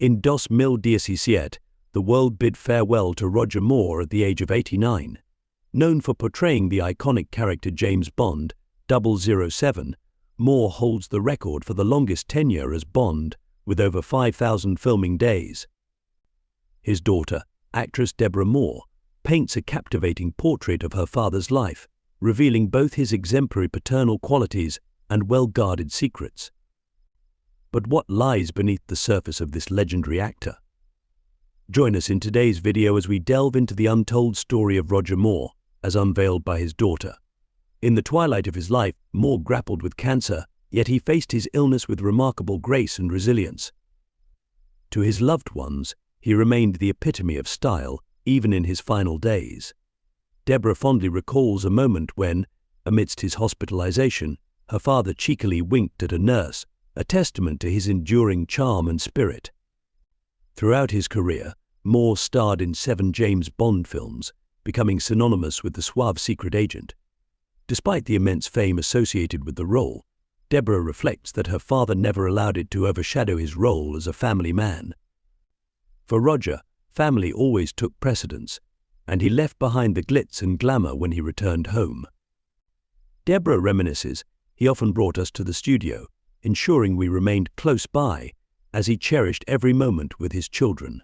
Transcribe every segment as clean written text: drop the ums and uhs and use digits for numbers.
In 2017, the world bid farewell to Roger Moore at the age of 89. Known for portraying the iconic character James Bond, 007, Moore holds the record for the longest tenure as Bond, with over 5,000 filming days. His daughter, actress Deborah Moore, paints a captivating portrait of her father's life, revealing both his exemplary paternal qualities and well-guarded secrets. But what lies beneath the surface of this legendary actor? Join us in today's video as we delve into the untold story of Roger Moore, as unveiled by his daughter. In the twilight of his life, Moore grappled with cancer, yet he faced his illness with remarkable grace and resilience. To his loved ones, he remained the epitome of style, even in his final days. Deborah fondly recalls a moment when, amidst his hospitalization, her father cheekily winked at a nurse, a testament to his enduring charm and spirit. Throughout his career, Moore starred in 7 James Bond films, becoming synonymous with the suave secret agent. Despite the immense fame associated with the role, Deborah reflects that her father never allowed it to overshadow his role as a family man. For Roger, family always took precedence, and he left behind the glitz and glamour when he returned home. Deborah reminisces, he often brought us to the studio, ensuring we remained close by, as he cherished every moment with his children.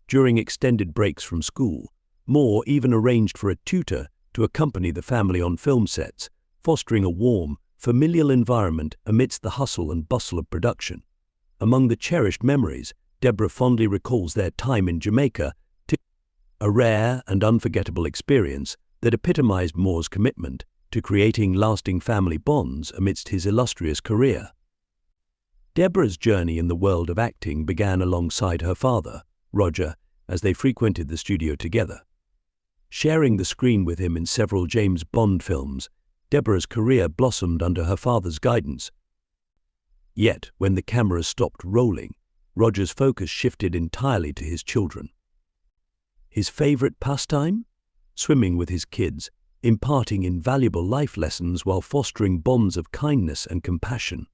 During extended breaks from school, Moore even arranged for a tutor to accompany the family on film sets, fostering a warm, familial environment amidst the hustle and bustle of production. Among the cherished memories, Deborah fondly recalls their time in Jamaica, a rare and unforgettable experience that epitomized Moore's commitment to creating lasting family bonds amidst his illustrious career. Deborah's journey in the world of acting began alongside her father, Roger, as they frequented the studio together. Sharing the screen with him in several James Bond films, Deborah's career blossomed under her father's guidance. Yet, when the camera stopped rolling, Roger's focus shifted entirely to his children. His favorite pastime? Swimming with his kids, imparting invaluable life lessons while fostering bonds of kindness and compassion.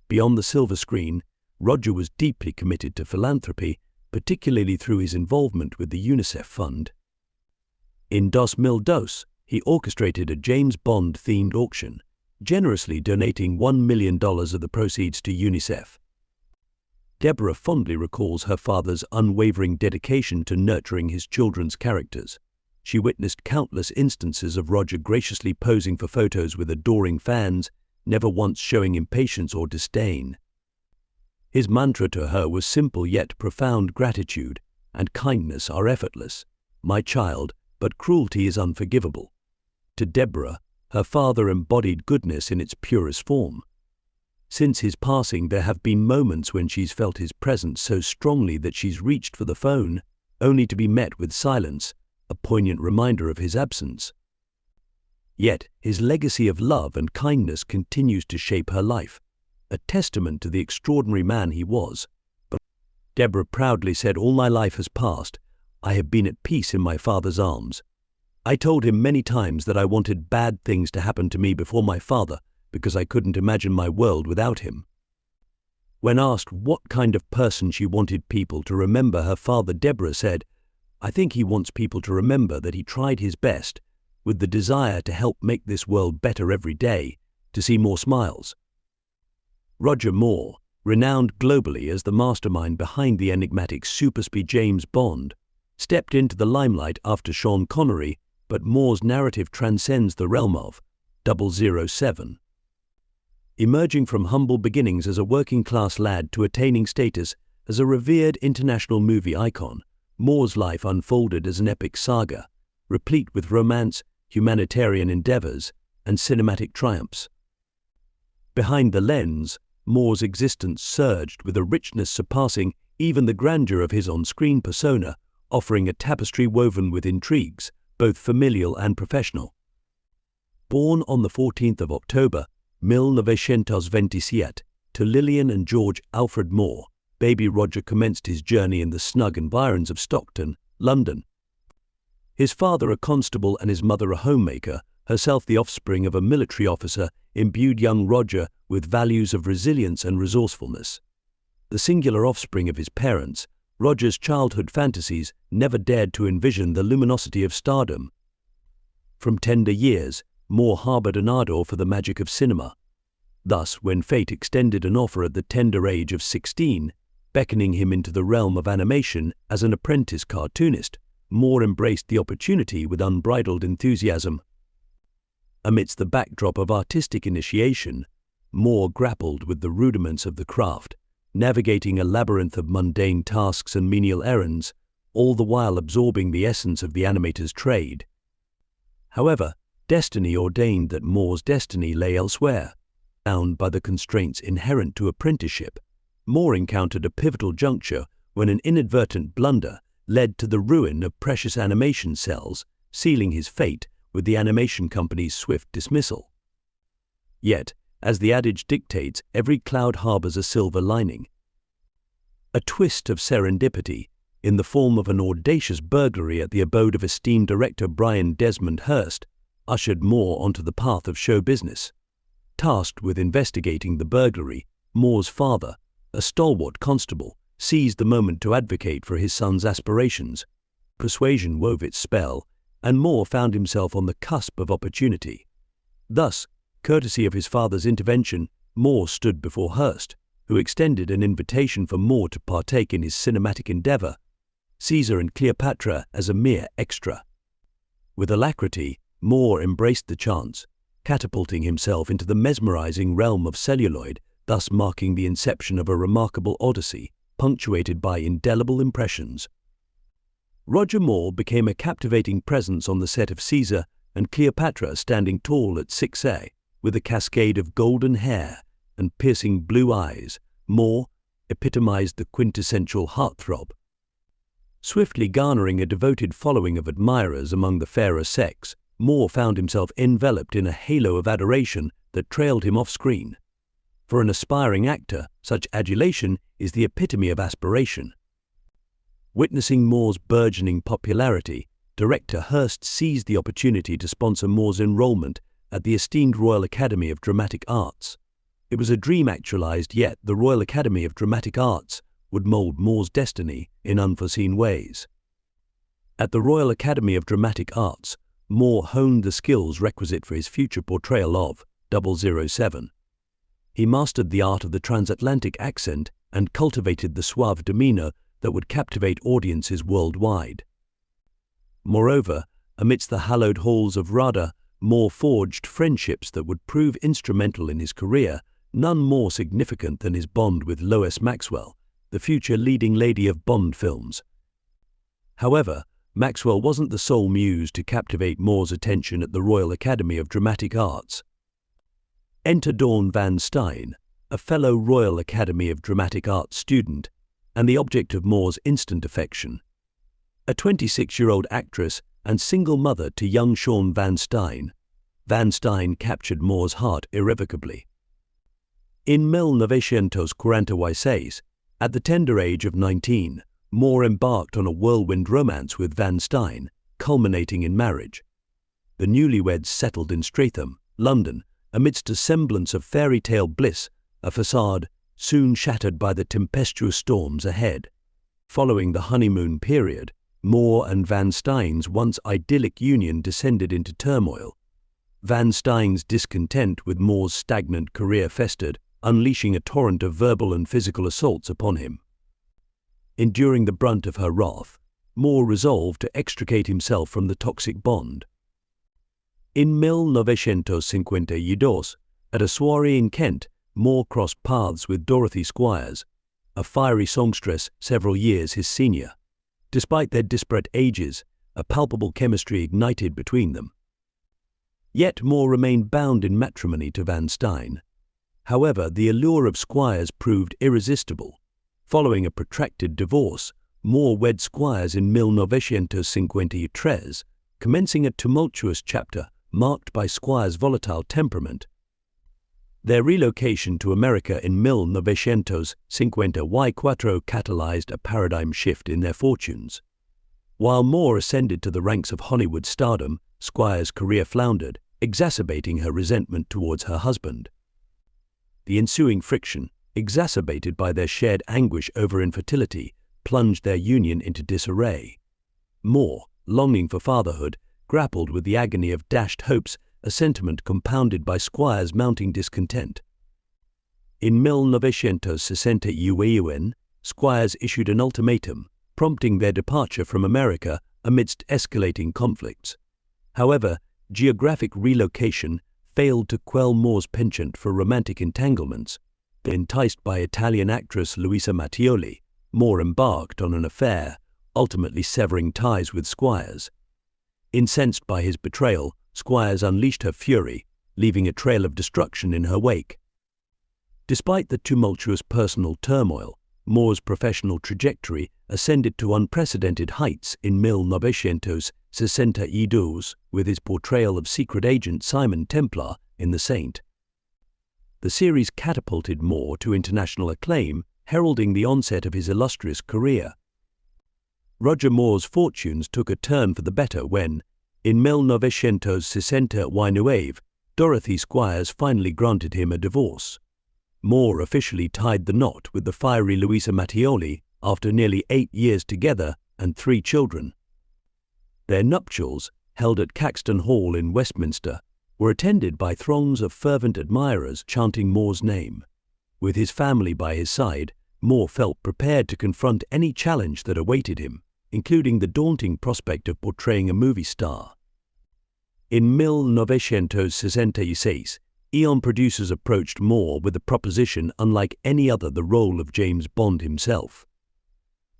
Beyond the silver screen, Roger was deeply committed to philanthropy, particularly through his involvement with the UNICEF Fund. In 2002, he orchestrated a James Bond-themed auction, generously donating $1 million of the proceeds to UNICEF. Deborah fondly recalls her father's unwavering dedication to nurturing his children's characters. She witnessed countless instances of Roger graciously posing for photos with adoring fans, never once showing impatience or disdain. His mantra to her was simple yet profound: gratitude and kindness are effortless, my child, but cruelty is unforgivable. To Deborah, her father embodied goodness in its purest form. Since his passing, there have been moments when she's felt his presence so strongly that she's reached for the phone, only to be met with silence, a poignant reminder of his absence. Yet, his legacy of love and kindness continues to shape her life, a testament to the extraordinary man he was. But Deborah proudly said, "All my life has passed. I have been at peace in my father's arms. I told him many times that I wanted bad things to happen to me before my father because I couldn't imagine my world without him." When asked what kind of person she wanted people to remember her father, Deborah said, "I think he wants people to remember that he tried his best, with the desire to help make this world better every day, to see more smiles." Roger Moore, renowned globally as the mastermind behind the enigmatic superspy James Bond, stepped into the limelight after Sean Connery, but Moore's narrative transcends the realm of 007. Emerging from humble beginnings as a working-class lad to attaining status as a revered international movie icon, Moore's life unfolded as an epic saga, replete with romance, humanitarian endeavors, and cinematic triumphs. Behind the lens, Moore's existence surged with a richness surpassing even the grandeur of his on-screen persona, offering a tapestry woven with intrigues, both familial and professional. Born on the 14th of October, 1927, to Lillian and George Alfred Moore, baby Roger commenced his journey in the snug environs of Stockton, London. His father a constable and his mother a homemaker, herself the offspring of a military officer, imbued young Roger with values of resilience and resourcefulness. the singular offspring of his parents, Roger's childhood fantasies never dared to envision the luminosity of stardom. From tender years, Moore harbored an ardor for the magic of cinema. Thus, when fate extended an offer at the tender age of 16, beckoning him into the realm of animation as an apprentice cartoonist, Moore embraced the opportunity with unbridled enthusiasm. Amidst the backdrop of artistic initiation, Moore grappled with the rudiments of the craft, navigating a labyrinth of mundane tasks and menial errands, all the while absorbing the essence of the animator's trade. However, destiny ordained that Moore's destiny lay elsewhere. Bound by the constraints inherent to apprenticeship, Moore encountered a pivotal juncture when an inadvertent blunder led to the ruin of precious animation cells, sealing his fate with the animation company's swift dismissal. Yet, as the adage dictates, every cloud harbors a silver lining. A twist of serendipity, in the form of an audacious burglary at the abode of esteemed director Brian Desmond Hurst, ushered Moore onto the path of show business. Tasked with investigating the burglary, Moore's father, a stalwart constable, seized the moment to advocate for his son's aspirations. Persuasion wove its spell, and Moore found himself on the cusp of opportunity. Thus, courtesy of his father's intervention, Moore stood before Hurst, who extended an invitation for Moore to partake in his cinematic endeavor, Caesar and Cleopatra as a mere extra. With alacrity, Moore embraced the chance, catapulting himself into the mesmerizing realm of celluloid, thus marking the inception of a remarkable odyssey, punctuated by indelible impressions. Roger Moore became a captivating presence on the set of Caesar and Cleopatra, standing tall at 6'A", with a cascade of golden hair and piercing blue eyes. Moore epitomized the quintessential heartthrob. Swiftly garnering a devoted following of admirers among the fairer sex, Moore found himself enveloped in a halo of adoration that trailed him off-screen. For an aspiring actor, such adulation is the epitome of aspiration. Witnessing Moore's burgeoning popularity, director Hurst seized the opportunity to sponsor Moore's enrollment at the esteemed Royal Academy of Dramatic Arts. It was a dream actualized, yet the Royal Academy of Dramatic Arts would mold Moore's destiny in unforeseen ways. At the Royal Academy of Dramatic Arts, Moore honed the skills requisite for his future portrayal of 007. He mastered the art of the transatlantic accent and cultivated the suave demeanor that would captivate audiences worldwide. Moreover, amidst the hallowed halls of RADA, Moore forged friendships that would prove instrumental in his career, none more significant than his bond with Lois Maxwell, the future leading lady of Bond films. However, Maxwell wasn't the sole muse to captivate Moore's attention at the Royal Academy of Dramatic Arts. Enter Dawn Van Stein, a fellow Royal Academy of Dramatic Arts student, and the object of Moore's instant affection. A 26-year-old actress and single mother to young Sean Van Stein captured Moore's heart irrevocably. In 1946, at the tender age of 19, Moore embarked on a whirlwind romance with Van Stein, culminating in marriage. The newlyweds settled in Streatham, London, amidst a semblance of fairy tale bliss, a facade soon shattered by the tempestuous storms ahead. Following the honeymoon period, Moore and Van Stein's once idyllic union descended into turmoil. Van Stein's discontent with Moore's stagnant career festered, unleashing a torrent of verbal and physical assaults upon him. Enduring the brunt of her wrath, Moore resolved to extricate himself from the toxic bond. In 1952, at a soirée in Kent, Moore crossed paths with Dorothy Squires, a fiery songstress several years his senior. Despite their disparate ages, a palpable chemistry ignited between them. Yet Moore remained bound in matrimony to Van Stein. However, the allure of Squires proved irresistible. Following a protracted divorce, Moore wed Squires in 1953, commencing a tumultuous chapter marked by Squires' volatile temperament. Their relocation to America in 1954 catalyzed a paradigm shift in their fortunes. While Moore ascended to the ranks of Hollywood stardom, Squires' career floundered, exacerbating her resentment towards her husband. The ensuing friction, exacerbated by their shared anguish over infertility, plunged their union into disarray. Moore, longing for fatherhood, grappled with the agony of dashed hopes, a sentiment compounded by Squire's mounting discontent. In 1961, Squires issued an ultimatum, prompting their departure from America amidst escalating conflicts. However, geographic relocation failed to quell Moore's penchant for romantic entanglements. Enticed by Italian actress Luisa Mattioli, Moore embarked on an affair, ultimately severing ties with Squires. Incensed by his betrayal, Squires unleashed her fury, leaving a trail of destruction in her wake. Despite the tumultuous personal turmoil, Moore's professional trajectory ascended to unprecedented heights in 1962 with his portrayal of secret agent Simon Templar in The Saint. The series catapulted Moore to international acclaim, heralding the onset of his illustrious career. Roger Moore's fortunes took a turn for the better when, in 1969, Dorothy Squires finally granted him a divorce. Moore officially tied the knot with the fiery Luisa Mattioli after nearly 8 years together and 3 children. Their nuptials, held at Caxton Hall in Westminster, were attended by throngs of fervent admirers chanting Moore's name. With his family by his side, Moore felt prepared to confront any challenge that awaited him, including the daunting prospect of portraying a movie star. In 1966, Eon producers approached Moore with a proposition unlike any other: the role of James Bond himself.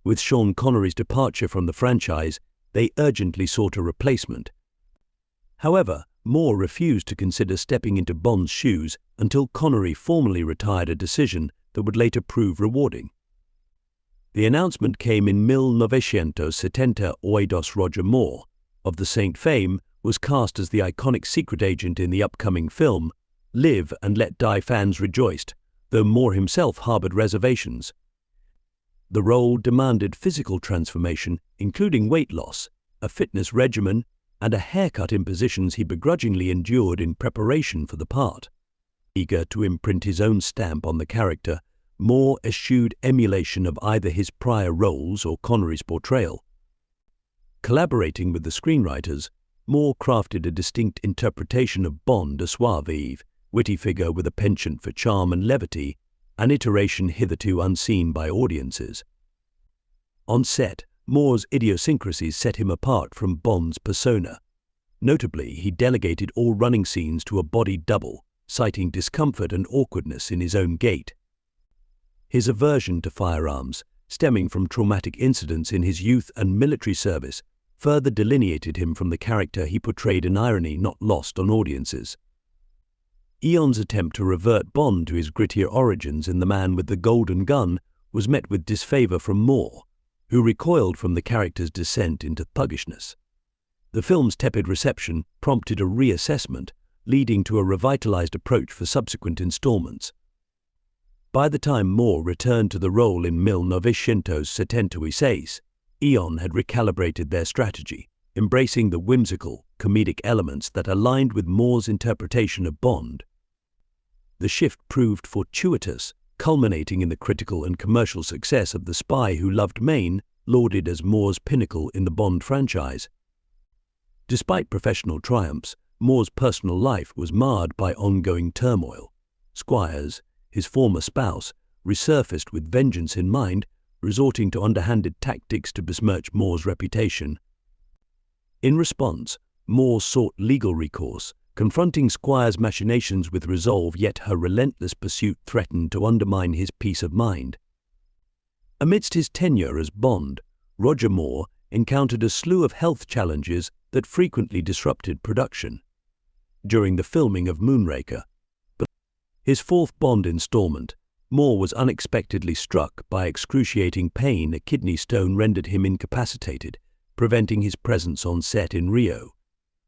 With Sean Connery's departure from the franchise, they urgently sought a replacement. However, Moore refused to consider stepping into Bond's shoes until Connery formally retired, a decision that would later prove rewarding. The announcement came in 1978. Roger Moore, of the Saint fame, was cast as the iconic secret agent in the upcoming film. Live and Let Die fans rejoiced, though Moore himself harbored reservations. The role demanded physical transformation, including weight loss, a fitness regimen, and a haircut impositions he begrudgingly endured in preparation for the part. Eager to imprint his own stamp on the character, Moore eschewed emulation of either his prior roles or Connery's portrayal. Collaborating with the screenwriters, Moore crafted a distinct interpretation of Bond, a suave, witty figure with a penchant for charm and levity, an iteration hitherto unseen by audiences. On set, Moore's idiosyncrasies set him apart from Bond's persona. Notably, he delegated all running scenes to a body double, citing discomfort and awkwardness in his own gait. His aversion to firearms, stemming from traumatic incidents in his youth and military service, further delineated him from the character he portrayed, an irony not lost on audiences. Eon's attempt to revert Bond to his grittier origins in The Man with the Golden Gun was met with disfavor from Moore, who recoiled from the character's descent into thuggishness. The film's tepid reception prompted a reassessment, leading to a revitalized approach for subsequent installments. By the time Moore returned to the role in 1976, Eon had recalibrated their strategy, embracing the whimsical, comedic elements that aligned with Moore's interpretation of Bond. The shift proved fortuitous, culminating in the critical and commercial success of The Spy Who Loved Maine, lauded as Moore's pinnacle in the Bond franchise. Despite professional triumphs, Moore's personal life was marred by ongoing turmoil. Squires, his former spouse, resurfaced with vengeance in mind, resorting to underhanded tactics to besmirch Moore's reputation. In response, Moore sought legal recourse, confronting Squire's machinations with resolve, yet her relentless pursuit threatened to undermine his peace of mind. Amidst his tenure as Bond, Roger Moore encountered a slew of health challenges that frequently disrupted production. During the filming of Moonraker, his fourth Bond installment, Moore was unexpectedly struck by excruciating pain. A kidney stone rendered him incapacitated, preventing his presence on set in Rio.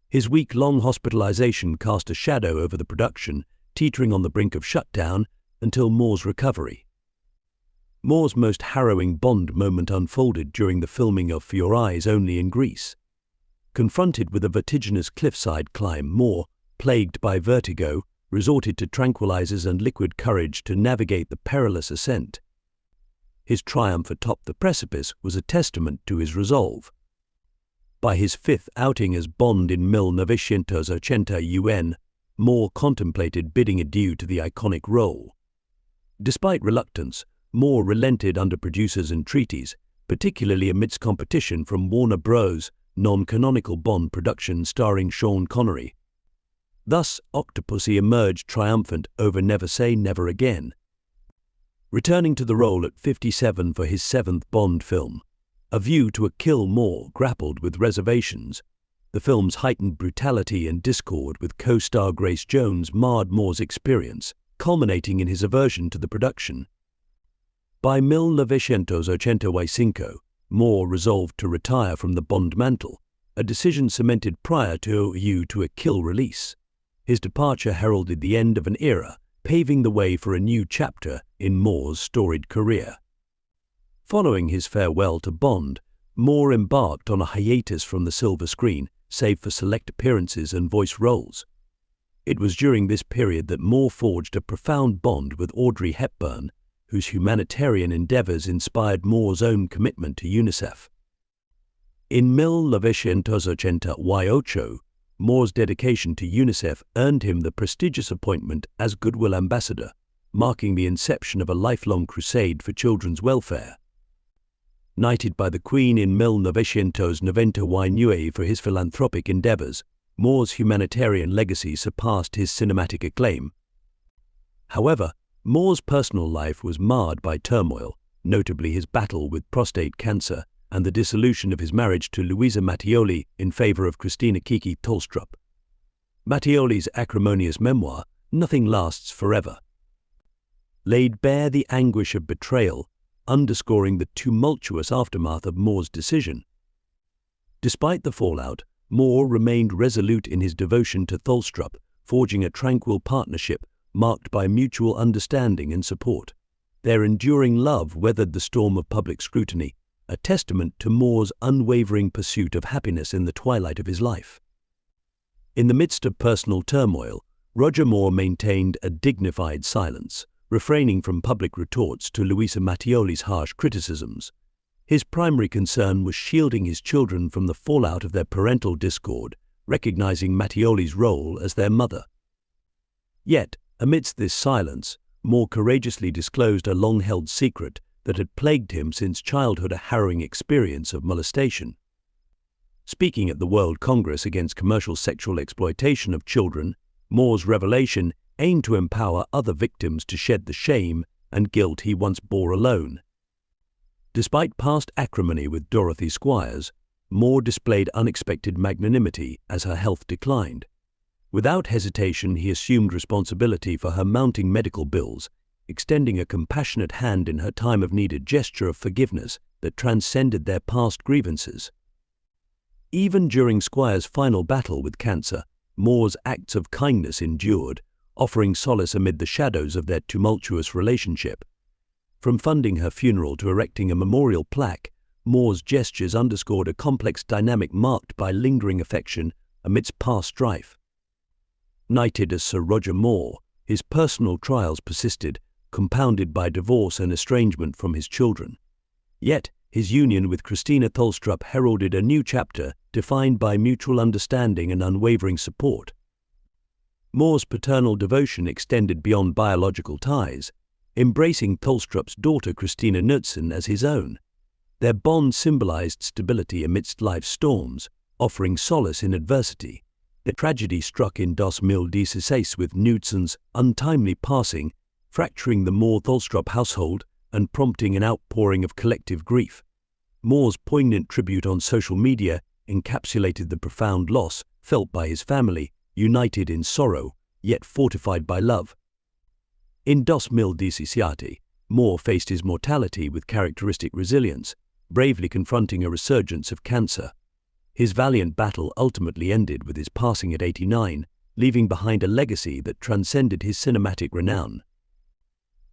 His week-long hospitalization cast a shadow over the production, teetering on the brink of shutdown until Moore's recovery. Moore's most harrowing Bond moment unfolded during the filming of For Your Eyes Only in Greece. Confronted with a vertiginous cliffside climb, Moore, plagued by vertigo, resorted to tranquilizers and liquid courage to navigate the perilous ascent. His triumph atop the precipice was a testament to his resolve. By his fifth outing as Bond in novecientos UN, Moore contemplated bidding adieu to the iconic role. Despite reluctance, Moore relented under producers' entreaties, particularly amidst competition from Warner Bros.' non-canonical Bond production starring Sean Connery. Thus, Octopussy emerged triumphant over Never Say Never Again. Returning to the role at 57 for his seventh Bond film, A View to a Kill, Moore grappled with reservations. The film's heightened brutality and discord with co-star Grace Jones marred Moore's experience, culminating in his aversion to the production. By 1985, Moore resolved to retire from the Bond mantle, a decision cemented prior to A View to a Kill release. His departure heralded the end of an era, paving the way for a new chapter in Moore's storied career. Following his farewell to Bond, Moore embarked on a hiatus from the silver screen, save for select appearances and voice roles. It was during this period that Moore forged a profound bond with Audrey Hepburn, whose humanitarian endeavors inspired Moore's own commitment to UNICEF. In 1988, Moore's dedication to UNICEF earned him the prestigious appointment as Goodwill Ambassador, marking the inception of a lifelong crusade for children's welfare. Knighted by the Queen in 1999 for his philanthropic endeavors, Moore's humanitarian legacy surpassed his cinematic acclaim. However, Moore's personal life was marred by turmoil, notably his battle with prostate cancer and the dissolution of his marriage to Louisa Mattioli in favor of Christina Kiki Tolstrup. Mattioli's acrimonious memoir, Nothing Lasts Forever, laid bare the anguish of betrayal, underscoring the tumultuous aftermath of Moore's decision. Despite the fallout, Moore remained resolute in his devotion to Tolstrup, forging a tranquil partnership marked by mutual understanding and support. Their enduring love weathered the storm of public scrutiny, a testament to Moore's unwavering pursuit of happiness in the twilight of his life. In the midst of personal turmoil, Roger Moore maintained a dignified silence, refraining from public retorts to Louisa Mattioli's harsh criticisms. His primary concern was shielding his children from the fallout of their parental discord, recognizing Mattioli's role as their mother. Yet, amidst this silence, Moore courageously disclosed a long-held secret that had plagued him since childhood, a harrowing experience of molestation. Speaking at the World Congress Against Commercial Sexual Exploitation of Children, Moore's revelation aimed to empower other victims to shed the shame and guilt he once bore alone. Despite past acrimony with Dorothy Squires, Moore displayed unexpected magnanimity as her health declined. Without hesitation, he assumed responsibility for her mounting medical bills, extending a compassionate hand in her time of need, a gesture of forgiveness that transcended their past grievances. Even during Squire's final battle with cancer, Moore's acts of kindness endured, offering solace amid the shadows of their tumultuous relationship. From funding her funeral to erecting a memorial plaque, Moore's gestures underscored a complex dynamic marked by lingering affection amidst past strife. Knighted as Sir Roger Moore, his personal trials persisted, compounded by divorce and estrangement from his children. Yet, his union with Christina Tolstrup heralded a new chapter defined by mutual understanding and unwavering support. Moore's paternal devotion extended beyond biological ties, embracing Tolstrup's daughter Christina Knudsen as his own. Their bond symbolized stability amidst life's storms, offering solace in adversity. The tragedy struck in 2016 with Knudsen's untimely passing, fracturing the Moore-Tolstrup household and prompting an outpouring of collective grief. Moore's poignant tribute on social media encapsulated the profound loss felt by his family, united in sorrow, yet fortified by love. In 2017, Moore faced his mortality with characteristic resilience, bravely confronting a resurgence of cancer. His valiant battle ultimately ended with his passing at 89, leaving behind a legacy that transcended his cinematic renown.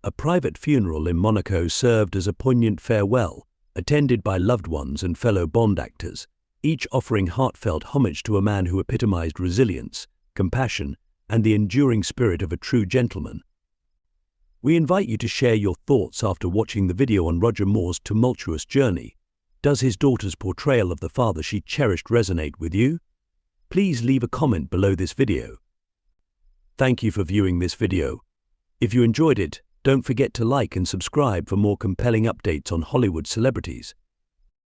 A private funeral in Monaco served as a poignant farewell, attended by loved ones and fellow Bond actors, each offering heartfelt homage to a man who epitomized resilience, compassion, and the enduring spirit of a true gentleman. We invite you to share your thoughts after watching the video on Roger Moore's tumultuous journey. Does his daughter's portrayal of the father she cherished resonate with you? Please leave a comment below this video. Thank you for viewing this video. If you enjoyed it, don't forget to like and subscribe for more compelling updates on Hollywood celebrities.